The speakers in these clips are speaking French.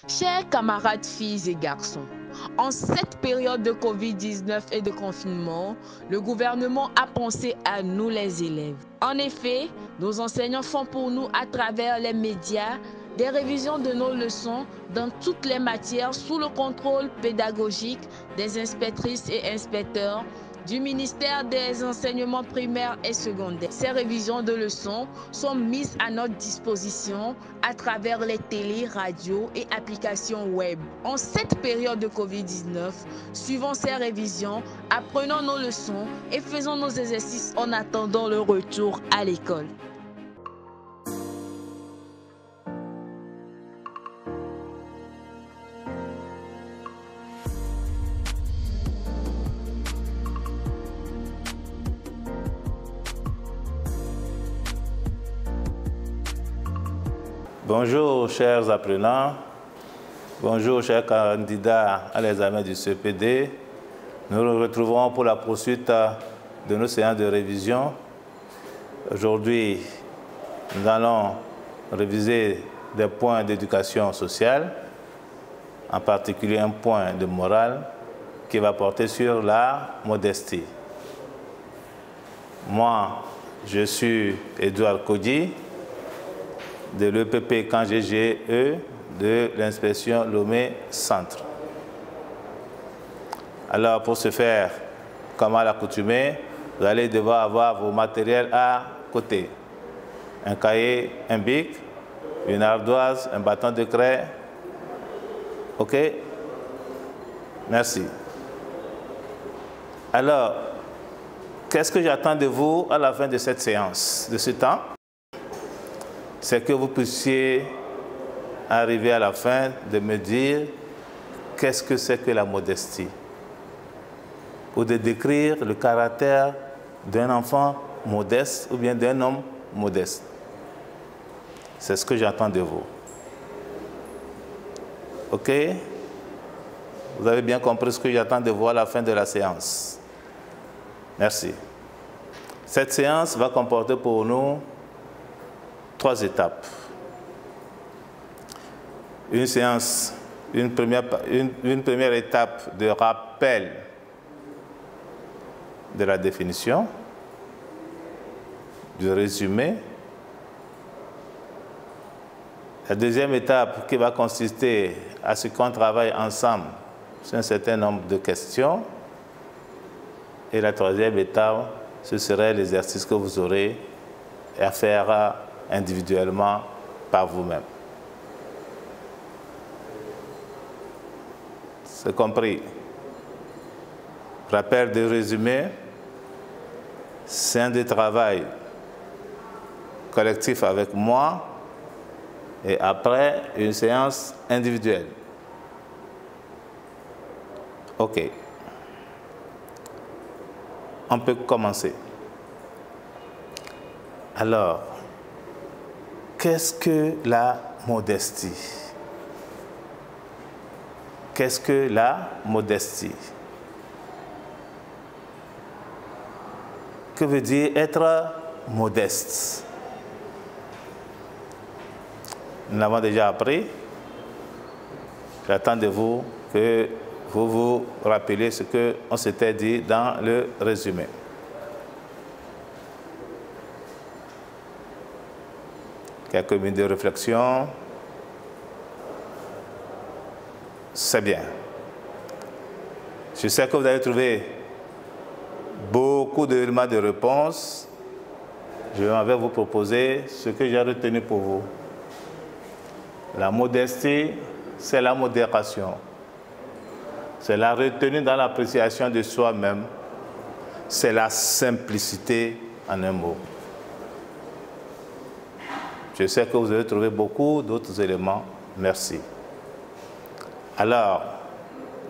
Chers camarades filles et garçons, en cette période de Covid-19 et de confinement, le gouvernement a pensé à nous les élèves. En effet, nos enseignants font pour nous à travers les médias des révisions de nos leçons dans toutes les matières sous le contrôle pédagogique des inspectrices et inspecteurs du ministère des enseignements primaires et secondaires. Ces révisions de leçons sont mises à notre disposition à travers les télés, radios et applications web. En cette période de Covid-19, suivons ces révisions, apprenons nos leçons et faisons nos exercices en attendant le retour à l'école. Bonjour chers apprenants, bonjour chers candidats à l'examen du CPD. Nous nous retrouvons pour la poursuite de nos séances de révision. Aujourd'hui, nous allons réviser des points d'éducation sociale, en particulier un point de morale qui va porter sur la modestie. Moi, je suis Edouard Kodji, de l'EPP CAN-GGE de l'inspection Lomé Centre. Alors, pour ce faire, comme à l'accoutumée, vous allez devoir avoir vos matériels à côté. Un cahier, un bic, une ardoise, un bâton de craie. OK? Merci. Alors, qu'est-ce que j'attends de vous à la fin de cette séance, de ce temps? C'est que vous puissiez arriver à la fin de me dire qu'est-ce que c'est que la modestie, ou de décrire le caractère d'un enfant modeste ou bien d'un homme modeste. C'est ce que j'attends de vous. OK? Vous avez bien compris ce que j'attends de vous à la fin de la séance. Merci. Cette séance va comporter pour nous 3 étapes. Une séance, une première étape de rappel de la définition, du résumé. La deuxième étape qui va consister à ce qu'on travaille ensemble sur un certain nombre de questions. Et la troisième étape, ce serait l'exercice que vous aurez à faire individuellement par vous-même. C'est compris. Rappel de résumé, séance de travail collectif avec moi et après une séance individuelle. OK. On peut commencer. Alors, qu'est-ce que la modestie? Qu'est-ce que la modestie? Que veut dire être modeste? Nous l'avons déjà appris. J'attends de vous que vous vous rappeliez ce qu'on s'était dit dans le résumé. Quelques minutes de réflexion. C'est bien. Je sais que vous allez trouver beaucoup d'éléments de réponse. Je vais vous proposer ce que j'ai retenu pour vous. La modestie, c'est la modération. C'est la retenue dans l'appréciation de soi-même. C'est la simplicité en un mot. Je sais que vous avez trouvé beaucoup d'autres éléments. Merci. Alors,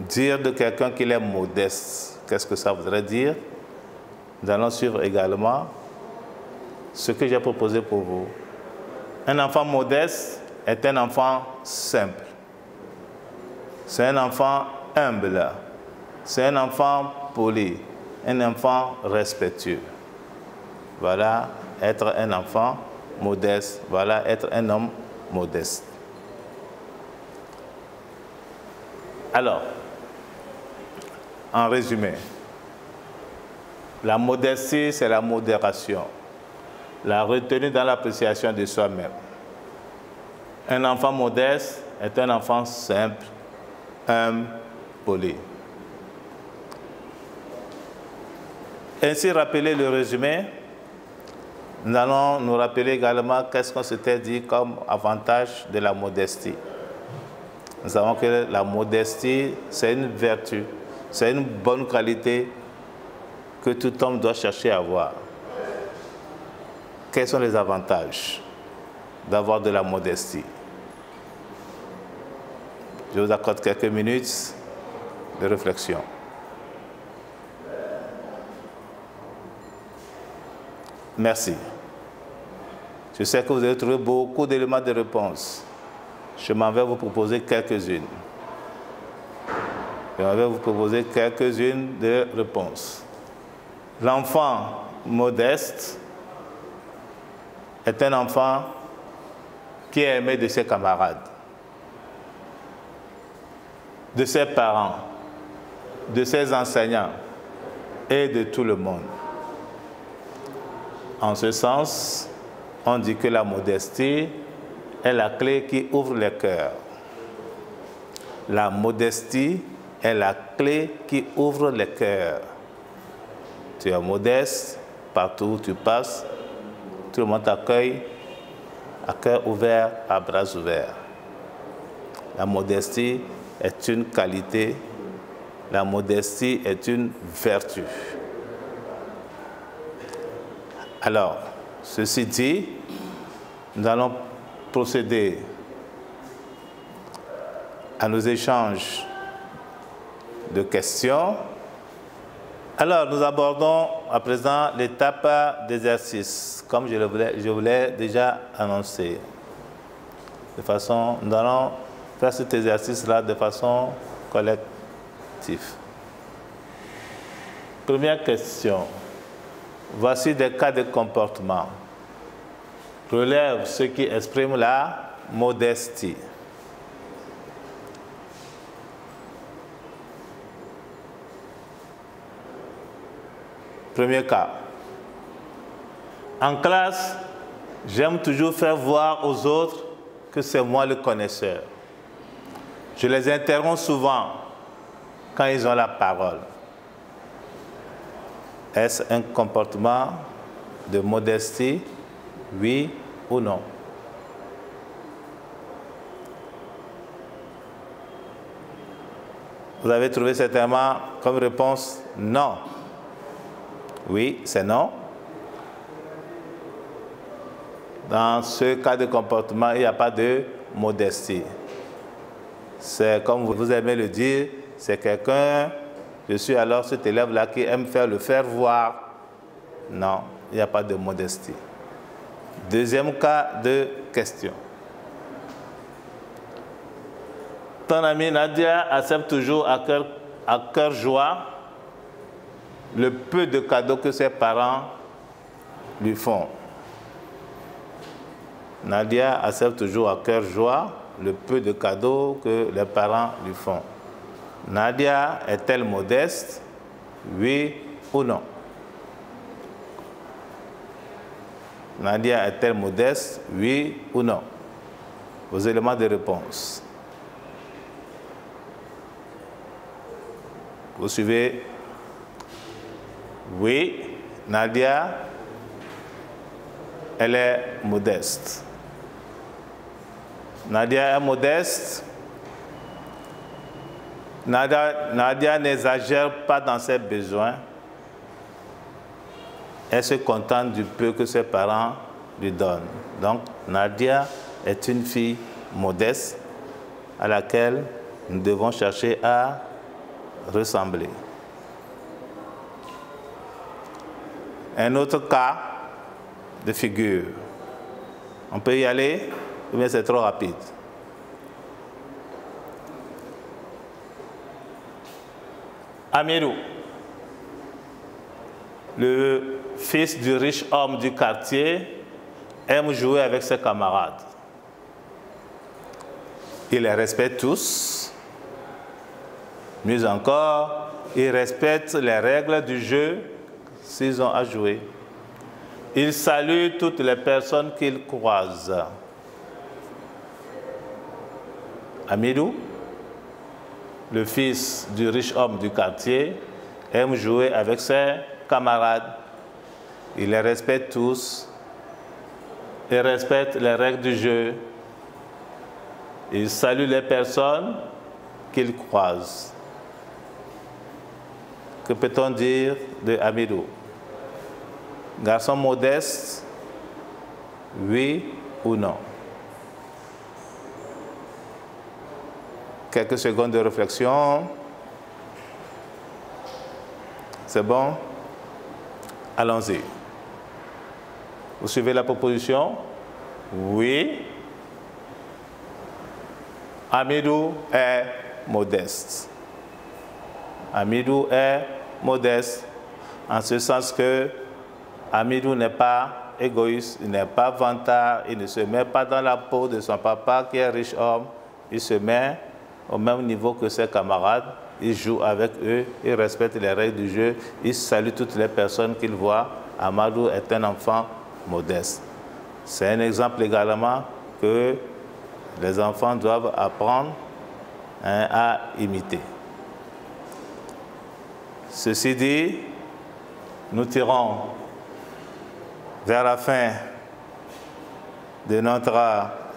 dire de quelqu'un qu'il est modeste, qu'est-ce que ça voudrait dire? Nous allons suivre également ce que j'ai proposé pour vous. Un enfant modeste est un enfant simple. C'est un enfant humble. C'est un enfant poli. Un enfant respectueux. Voilà, être un enfant modeste, voilà être un homme modeste. Alors, en résumé, la modestie, c'est la modération, la retenue dans l'appréciation de soi-même. Un enfant modeste est un enfant simple, humble, poli. Ainsi rappelé le résumé, nous allons nous rappeler également qu'est-ce qu'on s'était dit comme avantage de la modestie. Nous savons que la modestie, c'est une vertu, c'est une bonne qualité que tout homme doit chercher à avoir. Quels sont les avantages d'avoir de la modestie? Je vous accorde quelques minutes de réflexion. Merci. Je sais que vous avez trouvé beaucoup d'éléments de réponse. Je m'en vais vous proposer quelques-unes. Je m'en vais vous proposer quelques-unes de réponses. L'enfant modeste est un enfant qui est aimé de ses camarades, de ses parents, de ses enseignants et de tout le monde. En ce sens, on dit que la modestie est la clé qui ouvre les cœurs. La modestie est la clé qui ouvre les cœurs. Tu es modeste, partout où tu passes, tout le monde t'accueille à cœur ouvert, à bras ouverts. La modestie est une qualité, la modestie est une vertu. Alors, ceci dit, nous allons procéder à nos échanges de questions. Alors, nous abordons à présent l'étape d'exercice, comme je vous l'ai déjà annoncé. Nous allons faire cet exercice-là de façon collective. Première question. Voici des cas de comportement. Relève ceux qui expriment la modestie. Premier cas. En classe, j'aime toujours faire voir aux autres que c'est moi le connaisseur. Je les interromps souvent quand ils ont la parole. Est-ce un comportement de modestie, oui ou non? Vous avez trouvé certainement comme réponse non. Oui, c'est non. Dans ce cas de comportement, il n'y a pas de modestie. C'est comme vous aimez le dire, c'est quelqu'un, je suis alors cet élève-là qui aime le faire voir. Non, il n'y a pas de modestie. Deuxième cas de question. Ton amie Nadia accepte toujours à cœur joie le peu de cadeaux que ses parents lui font. Nadia accepte toujours à cœur joie le peu de cadeaux que les parents lui font. Nadia est-elle modeste? Oui ou non? Nadia est-elle modeste? Oui ou non? Vos éléments de réponse. Vous suivez? Oui, Nadia, elle est modeste. Nadia est modeste. Nadia n'exagère pas dans ses besoins. Elle se contente du peu que ses parents lui donnent. Donc, Nadia est une fille modeste à laquelle nous devons chercher à ressembler. Un autre cas de figure. On peut y aller, ou bien c'est trop rapide? Amirou, le fils du riche homme du quartier, aime jouer avec ses camarades. Il les respecte tous. Mieux encore, ils respectent les règles du jeu s'ils ont à jouer. Ils saluent toutes les personnes qu'ils croisent. Amidou, le fils du riche homme du quartier, aime jouer avec ses camarades. Il les respecte tous. Il respecte les règles du jeu. Il salue les personnes qu'il croise. Que peut-on dire de Amidou? Garçon modeste, oui ou non? Quelques secondes de réflexion. C'est bon? Allons-y. Vous suivez la proposition? Oui. Amidou est modeste. Amidou est modeste en ce sens que Amidou n'est pas égoïste, il n'est pas vantard, il ne se met pas dans la peau de son papa qui est riche homme, il se met au même niveau que ses camarades, il joue avec eux, il respecte les règles du jeu, il salue toutes les personnes qu'il voit. Amadou est un enfant modeste. C'est un exemple également que les enfants doivent apprendre à imiter. Ceci dit, nous tirons vers la fin de notre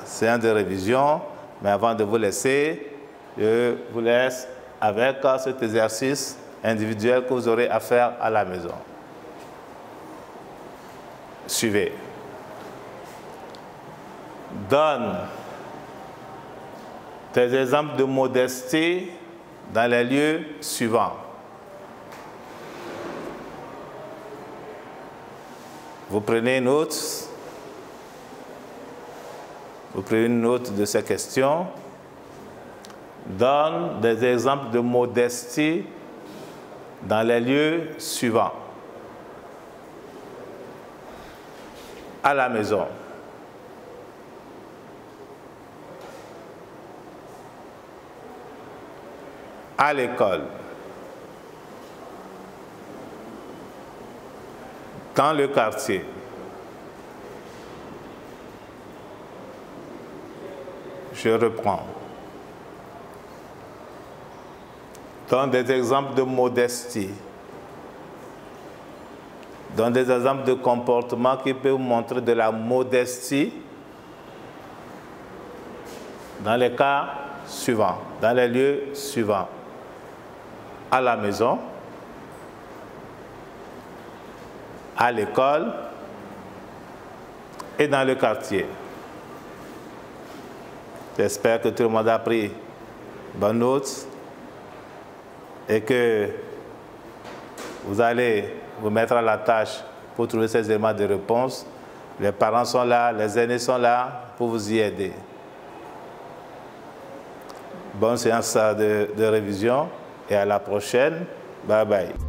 séance de révision, mais avant de vous laisser, je vous laisse avec cet exercice individuel que vous aurez à faire à la maison. Suivez. Donne des exemples de modestie dans les lieux suivants. Vous prenez note. Vous prenez une note de ces questions. Donne des exemples de modestie dans les lieux suivants. À la maison. À l'école. Dans le quartier. Je reprends. Donne des exemples de modestie. Donne des exemples de comportement qui peuvent montrer de la modestie dans les cas suivants, dans les lieux suivants. À la maison, à l'école et dans le quartier. J'espère que tout le monde a pris bonne note et que vous allez vous mettre à la tâche pour trouver ces éléments de réponse. Les parents sont là, les aînés sont là pour vous y aider. Bonne séance de révision et à la prochaine. Bye bye.